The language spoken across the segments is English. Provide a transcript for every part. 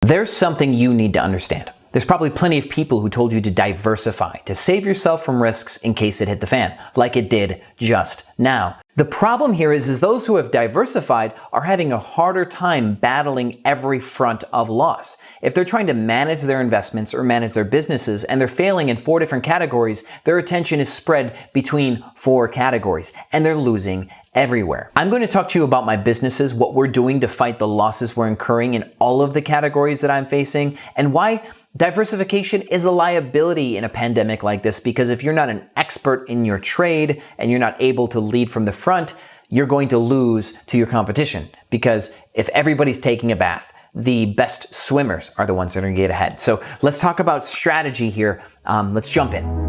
There's something you need to understand. There's probably plenty of people who told you to diversify, to save yourself from risks in case it hit the fan, like it did just now. The problem here is those who have diversified are having a harder time battling every front of loss. If they're trying to manage their investments or manage their businesses and they're failing in 4 different categories, their attention is spread between 4 categories and they're losing everywhere. I'm going to talk to you about my businesses, what we're doing to fight the losses we're incurring in all of the categories that I'm facing, and why diversification is a liability in a pandemic like this, because if you're not an expert in your trade and you're not able to lead from the front, you're going to lose to your competition. Because if everybody's taking a bath, the best swimmers are the ones that are going to get ahead. So let's talk about strategy here. Let's jump in.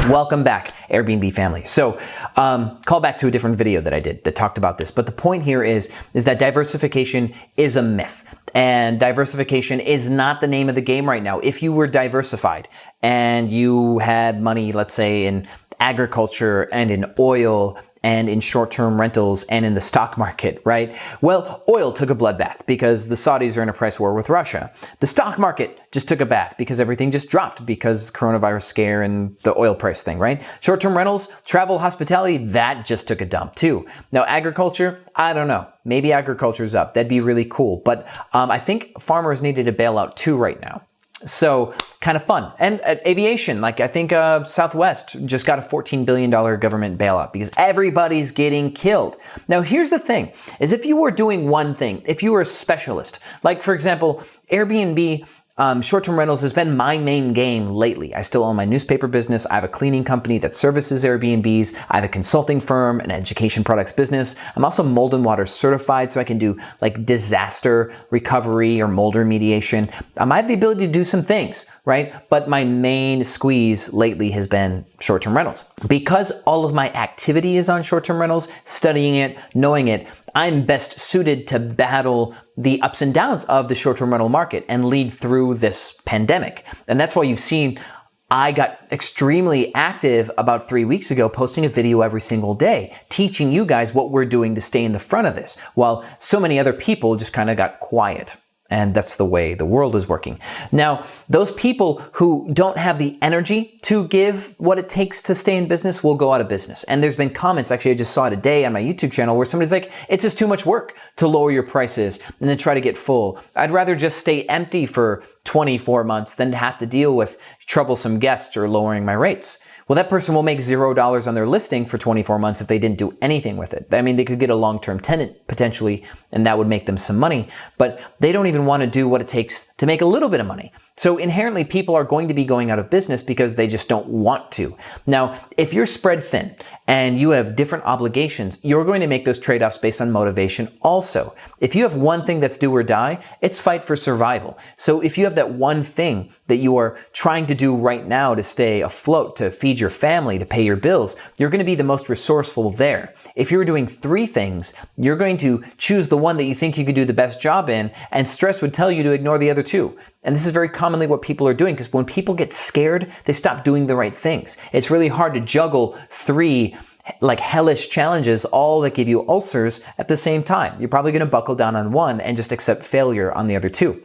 Welcome back, Airbnb family. So call back to a different video that I did that talked about this. But the point here is that diversification is a myth. And diversification is not the name of the game right now. If you were diversified and you had money, let's say in agriculture and in oil and in short-term rentals and in the stock market, right? Well, oil took a bloodbath because the Saudis are in a price war with Russia. The stock market just took a bath because everything just dropped because coronavirus scare and the oil price thing, right? Short-term rentals, travel, hospitality, that just took a dump too. Now, agriculture, I don't know. Maybe agriculture's up. That'd be really cool. But I think farmers needed a bailout too right now. So kind of fun. And aviation, like I think Southwest just got a $14 billion government bailout because everybody's getting killed. Now, here's the thing, is if you were doing one thing, if you were a specialist, like for example, Airbnb, short-term rentals has been my main game lately. I still own my newspaper business. I have a cleaning company that services Airbnbs. I have a consulting firm, an education products business. I'm also mold and water certified, so I can do like disaster recovery or mold remediation. I have the ability to do some things, right? But my main squeeze lately has been short-term rentals. Because all of my activity is on short-term rentals, studying it, knowing it, I'm best suited to battle the ups and downs of the short-term rental market and lead through this pandemic. And that's why you've seen I got extremely active about 3 weeks ago, posting a video every single day, teaching you guys what we're doing to stay in the front of this, while so many other people just kind of got quiet. And that's the way the world is working. Now, those people who don't have the energy to give what it takes to stay in business will go out of business. And there's been comments, actually I just saw today on my YouTube channel, where somebody's like, it's just too much work to lower your prices and then try to get full. I'd rather just stay empty for 24 months than to have to deal with troublesome guests or lowering my rates. Well, that person will make $0 on their listing for 24 months if they didn't do anything with it. I mean, they could get a long-term tenant potentially, and that would make them some money, but they don't even want to do what it takes to make a little bit of money. So inherently, people are going to be going out of business because they just don't want to. Now, if you're spread thin and you have different obligations, you're going to make those trade-offs based on motivation also. If you have one thing that's do or die, it's fight for survival. So if you have that one thing that you are trying to do right now to stay afloat, to feed your family, to pay your bills, you're going to be the most resourceful there. If you're doing 3 things, you're going to choose the one that you think you could do the best job in, and stress would tell you to ignore the other 2. And this is very commonly what people are doing, because when people get scared, they stop doing the right things. It's really hard to juggle 3 like hellish challenges, all that give you ulcers at the same time. You're probably going to buckle down on one and just accept failure on the other 2.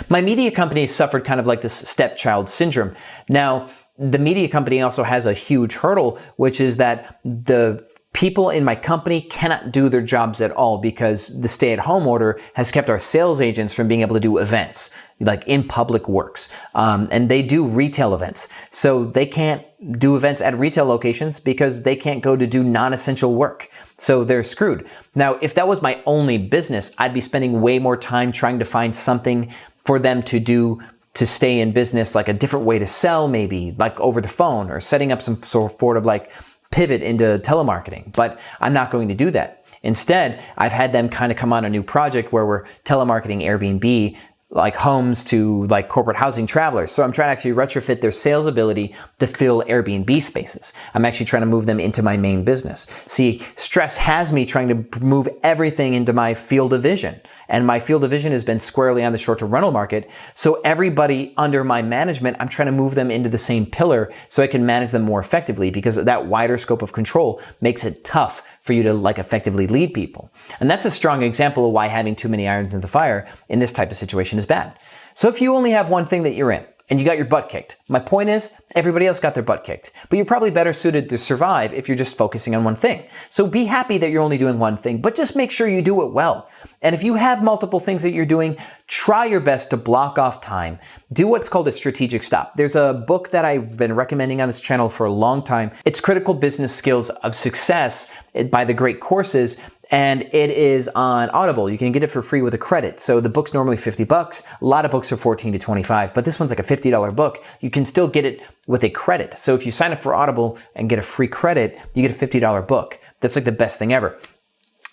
My media company suffered kind of like this stepchild syndrome. Now, the media company also has a huge hurdle, which is that the people in my company cannot do their jobs at all because the stay-at-home order has kept our sales agents from being able to do events, like in public works. And they do retail events. So they can't do events at retail locations because they can't go to do non-essential work. So they're screwed. Now, if that was my only business, I'd be spending way more time trying to find something for them to do to stay in business, like a different way to sell, maybe like over the phone, or setting up some sort of like pivot into telemarketing, but I'm not going to do that. Instead, I've had them kind of come on a new project where we're telemarketing Airbnb, like homes to like corporate housing travelers. So I'm trying to actually retrofit their sales ability to fill Airbnb spaces. I'm actually trying to move them into my main business. See, stress has me trying to move everything into my field of vision. And my field of vision has been squarely on the short-term rental market. So everybody under my management, I'm trying to move them into the same pillar so I can manage them more effectively, because that wider scope of control makes it tough for you to like effectively lead people. And that's a strong example of why having too many irons in the fire in this type of situation is bad. So if you only have one thing that you're in, and you got your butt kicked. My point is, everybody else got their butt kicked. But you're probably better suited to survive if you're just focusing on one thing. So be happy that you're only doing one thing, but just make sure you do it well. And if you have multiple things that you're doing, try your best to block off time. Do what's called a strategic stop. There's a book that I've been recommending on this channel for a long time. It's Critical Business Skills of Success by the Great Courses. And it is on Audible. You can get it for free with a credit. So the book's normally $50. A lot of books are $14 to $25, but this one's like a $50 book. You can still get it with a credit. So if you sign up for Audible and get a free credit, you get a $50 book. That's like the best thing ever.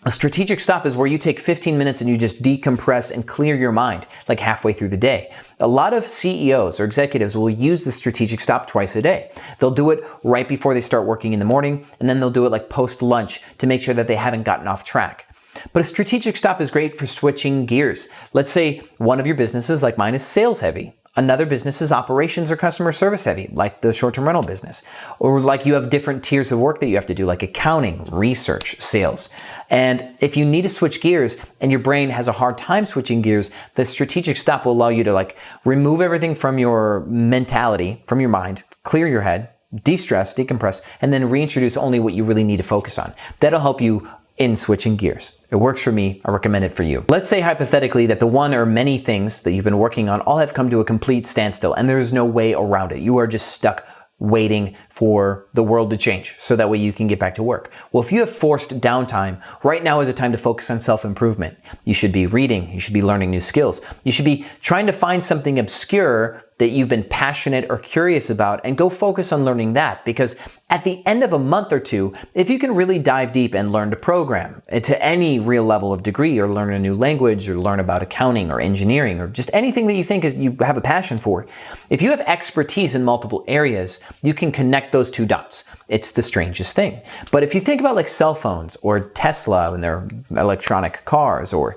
A strategic stop is where you take 15 minutes and you just decompress and clear your mind like halfway through the day. A lot of CEOs or executives will use the strategic stop twice a day. They'll do it right before they start working in the morning, and then they'll do it like post-lunch to make sure that they haven't gotten off track. But a strategic stop is great for switching gears. Let's say one of your businesses, like mine, is sales heavy. Another business is operations or customer service heavy, like the short-term rental business. Or like you have different tiers of work that you have to do, like accounting, research, sales. And if you need to switch gears and your brain has a hard time switching gears, the strategic stop will allow you to like remove everything from your mentality, from your mind, clear your head, de-stress, decompress, and then reintroduce only what you really need to focus on. That'll help you in switching gears. It works for me, I recommend it for you. Let's say hypothetically that the one or many things that you've been working on all have come to a complete standstill and there's no way around it. You are just stuck waiting for the world to change so that way you can get back to work. Well, if you have forced downtime, right now is a time to focus on self-improvement. You should be reading, you should be learning new skills. You should be trying to find something obscure that you've been passionate or curious about and go focus on learning that, because at the end of a month or two, if you can really dive deep and learn to program to any real level of degree or learn a new language or learn about accounting or engineering or just anything that you think you have a passion for, if you have expertise in multiple areas, you can connect those two dots. It's the strangest thing. But if you think about like cell phones or Tesla and their electronic cars or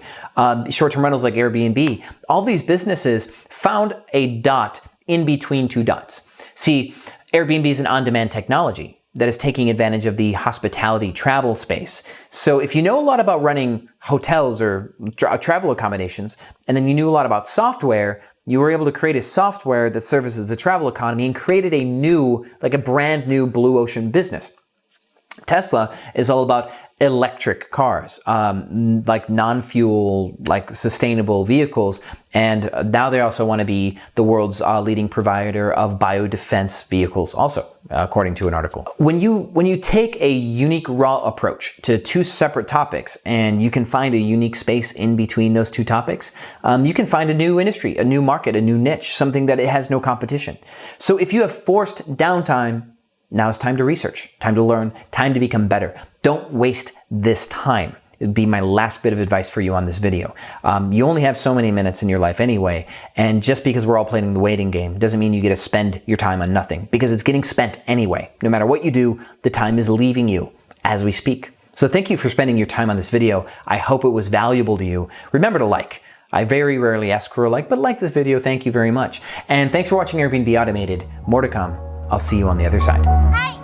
short-term rentals like Airbnb, all these businesses found a dot in between two dots. See, Airbnb is an on-demand technology that is taking advantage of the hospitality travel space. So if you know a lot about running hotels or travel accommodations, and then you knew a lot about software, you were able to create a software that services the travel economy and created a new, like a brand new blue ocean business. Tesla is all about electric cars, like non-fuel, like sustainable vehicles. And now they also want to be the world's leading provider of biodefense vehicles also, according to an article. When you take a unique raw approach to two separate topics and you can find a unique space in between those two topics, you can find a new industry, a new market, a new niche, something that it has no competition. So if you have forced downtime, now it's time to research, time to learn, time to become better. Don't waste this time. It'd be my last bit of advice for you on this video. You only have so many minutes in your life anyway, and just because we're all playing the waiting game doesn't mean you get to spend your time on nothing, because it's getting spent anyway. No matter what you do, the time is leaving you as we speak. So thank you for spending your time on this video. I hope it was valuable to you. Remember to like. I very rarely ask for a like, but like this video, thank you very much. And thanks for watching Airbnb Automated. More to come. I'll see you on the other side. Hi.